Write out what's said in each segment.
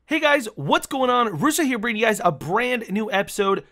Hey guys, what's going on? Russo here bringing you guys a brand new episode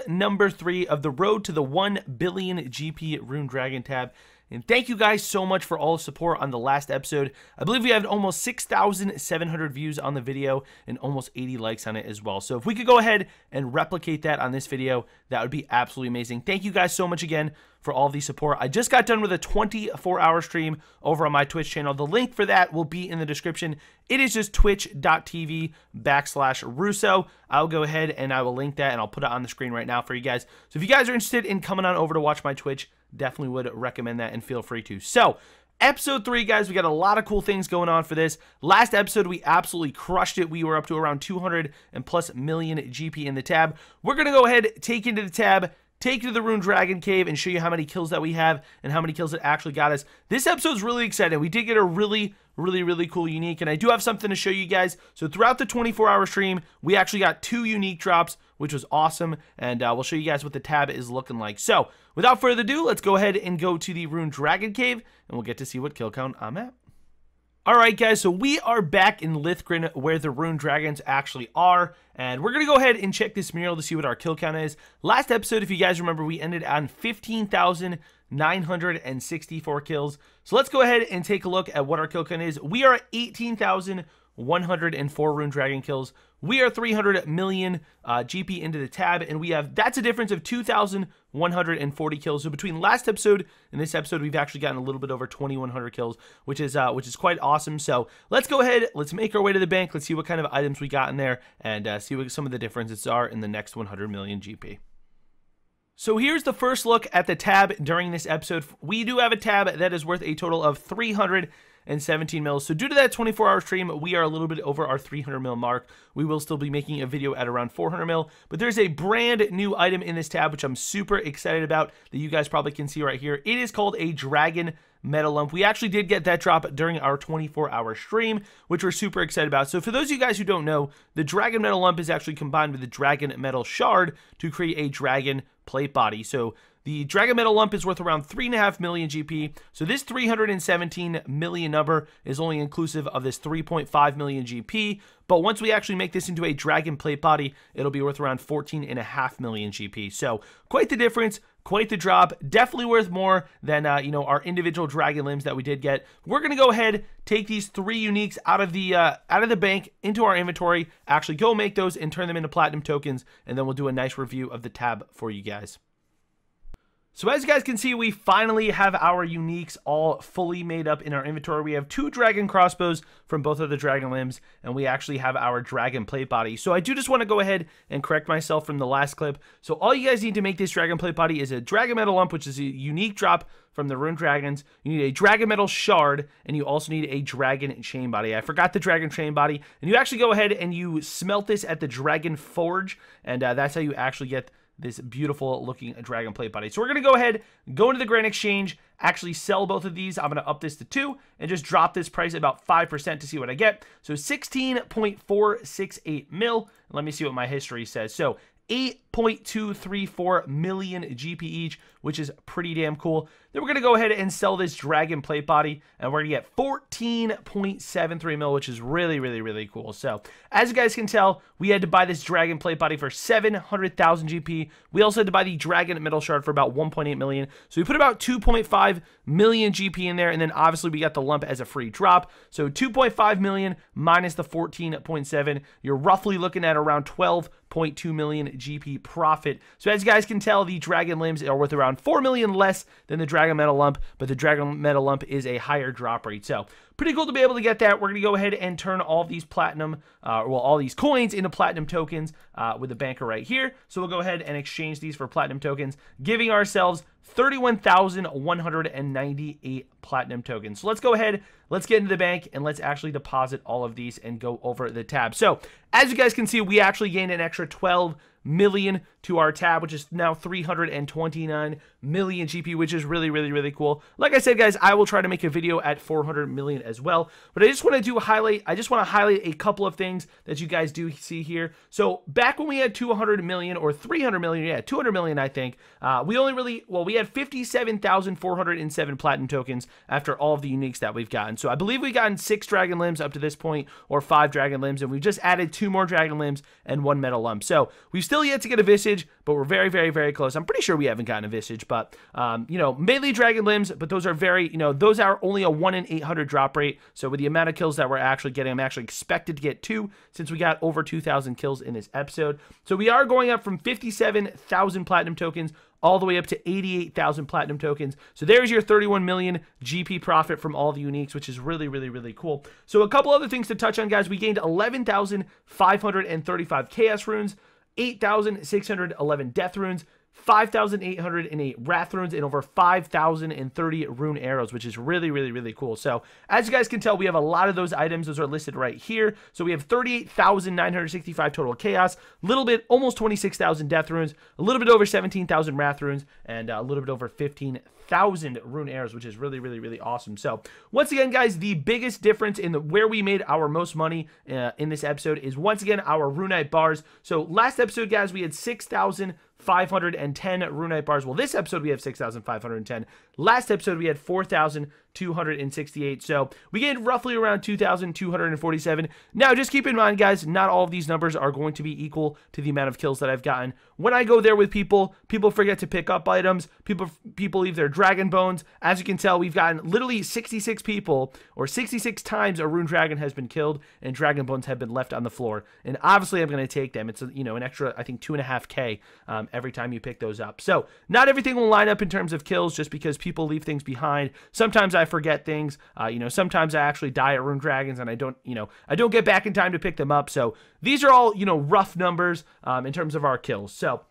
number 3 of the road to the 1 billion GP Rune Dragon tab. And thank you guys so much for all the support on the last episode. I believe we had almost 6,700 views on the video and almost 80 likes on it as well. So if we could go ahead and replicate that on this video, that would be absolutely amazing. Thank you guys so much again for all the support. I just got done with a 24-hour stream over on my Twitch channel. The link for that will be in the description. It is just twitch.tv/Russo. I'll go ahead and I will link that and I'll put it on the screen right now for you guys. So if you guys are interested in coming on over to watch my Twitch, definitely would recommend that and feel free to. So episode 3, guys, we got a lot of cool things going on for this. Last episode, we absolutely crushed it. We were up to around 200 and plus million GP in the tab. We're going to go ahead, take into the tab, take you to the Rune Dragon Cave and show you how many kills that we have and how many kills it actually got us. This episode's really exciting. We did get a really cool unique, and I do have something to show you guys. So throughout the 24-hour stream, we actually got 2 unique drops, which was awesome, and we'll show you guys what the tab is looking like. So without further ado, let's go ahead and go to the Rune Dragon Cave, and we'll get to see what kill count I'm at. Alright guys, so we are back in Lithgren where the Rune Dragons actually are, and we're going to go ahead and check this mural to see what our kill count is. Last episode, if you guys remember, we ended on 15,964 kills. So let's go ahead and take a look at what our kill count is. We are at 18,104 Rune Dragon kills. We are 300 million GP into the tab, and that's a difference of 2,140 kills. So between last episode and this episode, we've actually gotten a little bit over 2,100 kills, which is quite awesome. So let's go ahead, let's make our way to the bank. Let's see what kind of items we got in there, and see what some of the differences are in the next 100 million GP. So here's the first look at the tab during this episode. We do have a tab that is worth a total of 317 mils. So due to that 24-hour stream, we are a little bit over our 300 mil mark. We will still be making a video at around 400 mil, but there's a brand new item in this tab, which I'm super excited about, that you guys probably can see right here. It is called a Dragon Metal Lump. We actually did get that drop during our 24-hour stream, which we're super excited about. So for those of you guys who don't know, the Dragon Metal Lump is actually combined with the Dragon Metal Shard to create a Dragon Plate Body. So the Dragon Metal Lump is worth around 3.5 million GP. So this 317 million number is only inclusive of this 3.5 million GP. But once we actually make this into a Dragon Plate Body, it'll be worth around 14.5 million GP. So quite the difference, quite the drop. Definitely worth more than our individual dragon limbs that we did get. We're gonna go ahead, take these 3 uniques out of the bank into our inventory, actually go make those and turn them into platinum tokens, and then we'll do a nice review of the tab for you guys. So as you guys can see, we finally have our uniques all fully made up in our inventory. We have 2 dragon crossbows from both of the dragon limbs, and we actually have our dragon plate body. So I do just want to go ahead and correct myself from the last clip. So all you guys need to make this dragon plate body is a dragon metal lump, which is a unique drop from the Rune Dragons. You need a dragon metal shard, and you also need a dragon chain body. I forgot the dragon chain body, and you actually go ahead and you smelt this at the dragon forge, and that's how you actually get this beautiful looking dragon plate body. So we're going to go ahead, go into the Grand Exchange, actually sell both of these. I'm going to up this to 2 and just drop this price about 5% to see what I get. So 16.468 mil. Let me see what my history says. So 8.234 million GP each, which is pretty damn cool. Then we're going to go ahead and sell this dragon plate body, and we're going to get 14.73 mil, which is really cool. So as you guys can tell, we had to buy this dragon plate body for 700,000 GP. We also had to buy the dragon metal shard for about 1.8 million. So we put about 2.5 million GP in there, and then obviously we got the lump as a free drop. So 2.5 million minus the 14.7, you're roughly looking at around 12.2 million GP profit. So as you guys can tell, the dragon limbs are worth around 4 million less than the dragon metal lump, but the dragon metal lump is a higher drop rate. So pretty cool to be able to get that. We're going to go ahead and turn all of these platinum, all these coins into platinum tokens with the banker right here. So we'll go ahead and exchange these for platinum tokens, giving ourselves 31,198 platinum tokens. So let's go ahead, let's get into the bank, and let's actually deposit all of these and go over the tab. So as you guys can see, we actually gained an extra 12 million to our tab, which is now 329 million GP, which is really, really, really cool. Like I said, guys, I will try to make a video at 400 million as well, but I just want to highlight a couple of things that you guys do see here. So back when we had 200 million or 300 million, yeah, 200 million, I think, we had 57,407 platinum tokens after all of the uniques that we've gotten. So I believe we've gotten 6 dragon limbs up to this point, or 5 dragon limbs, and we've just added 2 more dragon limbs and 1 metal lump. So we've still yet to get a visage, but we're very, very, very close. I'm pretty sure we haven't gotten a visage, but you know, mainly dragon limbs, but those are very, you know, those are only a 1 in 800 drop rate. So with the amount of kills that we're actually getting, I'm actually expected to get 2, since we got over 2,000 kills in this episode. So we are going up from 57,000 platinum tokens all the way up to 88,000 platinum tokens. So there's your 31 million GP profit from all the uniques, which is really, really, really cool. So a couple other things to touch on, guys. We gained 11,535 chaos runes, 8,611 death runes, 5,808 wrath runes, and over 5,030 rune arrows, which is really, really, really cool. So as you guys can tell, we have a lot of those items. Those are listed right here. So we have 38,965 total chaos, a little bit, almost 26,000 death runes, a little bit over 17,000 wrath runes, and a little bit over 15,000 rune arrows, which is really, really, really awesome. So once again, guys, the biggest difference in where we made our most money in this episode is once again our runite bars. So last episode, guys, we had 6,510 runite bars. Well, this episode we have 6,510. Last episode we had 4,268. So we gained roughly around 2,247. Now, just keep in mind, guys, not all of these numbers are going to be equal to the amount of kills that I've gotten. When I go there with people forget to pick up items. People leave their dragon bones. As you can tell, we've gotten literally 66 people, or 66 times a rune dragon has been killed and dragon bones have been left on the floor. And obviously, I'm going to take them. It's you know, an extra, I think, 2.5K every time you pick those up. So not everything will line up in terms of kills, just because people leave things behind. Sometimes I forget things. You know, sometimes I actually die at rune dragons and I don't get back in time to pick them up. So these are all, you know, rough numbers in terms of our kills. So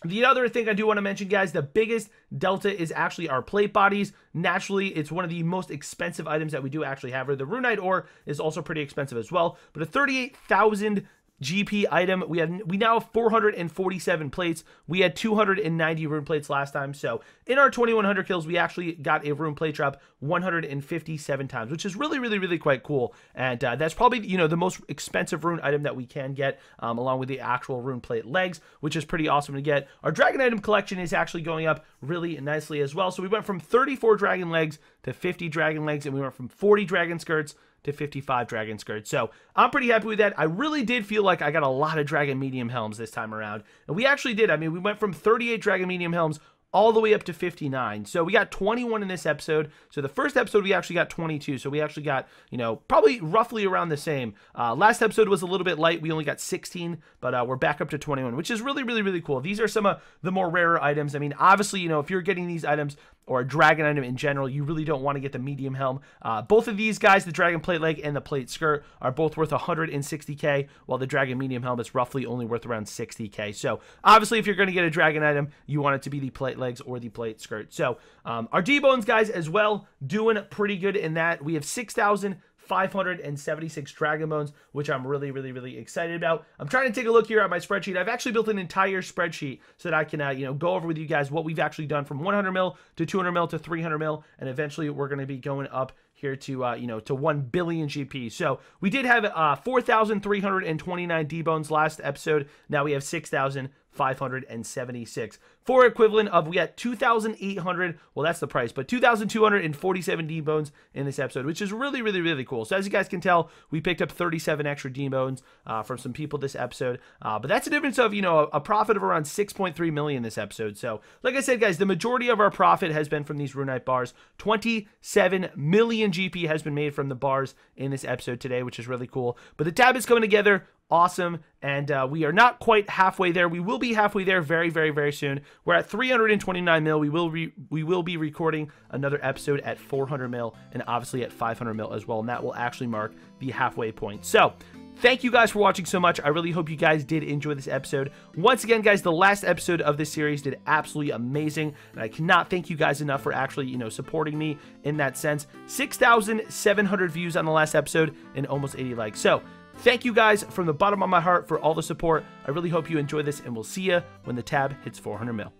the other thing I do want to mention, guys, the biggest delta is actually our plate bodies. Naturally, it's one of the most expensive items that we do actually have. The runite ore is also pretty expensive as well, but a 38,000 GP item. We now have 447 plates. We had 290 rune plates last time. So in our 2,100 kills, we actually got a rune plate drop 157 times, which is really, really, really quite cool. And that's probably, you know, the most expensive rune item that we can get, along with the actual rune plate legs, which is pretty awesome to get. Our dragon item collection is actually going up really nicely as well. So we went from 34 dragon legs to 50 dragon legs, and we went from 40 dragon skirts to 55 dragon skirts. So I'm pretty happy with that. I really did feel like I got a lot of dragon medium helms this time around, and we actually did. I mean, we went from 38 dragon medium helms all the way up to 59. So we got 21 in this episode. So the first episode, we actually got 22. So we actually got, you know, probably roughly around the same. Last episode was a little bit light. We only got 16, but we're back up to 21, which is really, really, really cool. These are some of the more rarer items. I mean, obviously, you know, if you're getting these items, or a dragon item in general, you really don't want to get the medium helm. Both of these guys, the dragon plate leg and the plate skirt, are both worth 160k, while the dragon medium helm is roughly only worth around 60k. So obviously, if you're going to get a dragon item, you want it to be the plate legs or the plate skirt. So our D-bones, guys, as well, doing pretty good in that. We have 6,576 dragon bones, which I'm really, really, really excited about. I'm trying to take a look here at my spreadsheet. I've actually built an entire spreadsheet so that I can, you know, go over with you guys what we've actually done from 100 mil to 200 mil to 300 mil, and eventually we're going to be going up here to, you know, to 1 billion GP. So we did have 4,329 D-bones last episode. Now we have 6,576 for equivalent of, we got 2,800, well, that's the price, but 2,247 D-bones in this episode, which is really, really, really cool. So as you guys can tell, we picked up 37 extra D-bones from some people this episode, but that's a difference of, you know, a profit of around 6.3 million this episode. So like I said, guys, the majority of our profit has been from these runite bars. 27 million GP has been made from the bars in this episode today, which is really cool. But the tab is coming together awesome, and we are not quite halfway there. We will be halfway there very, very, very soon. We're at 329 mil. We will be recording another episode at 400 mil, and obviously at 500 mil as well, and that will actually mark the halfway point. So thank you guys for watching so much. I really hope you guys did enjoy this episode. Once again, guys, the last episode of this series did absolutely amazing, and I cannot thank you guys enough for actually, you know, supporting me in that sense. 6,700 views on the last episode and almost 80 likes. So Thank you guys from the bottom of my heart for all the support. I really hope you enjoy this, and we'll see you when the tab hits 400 mil.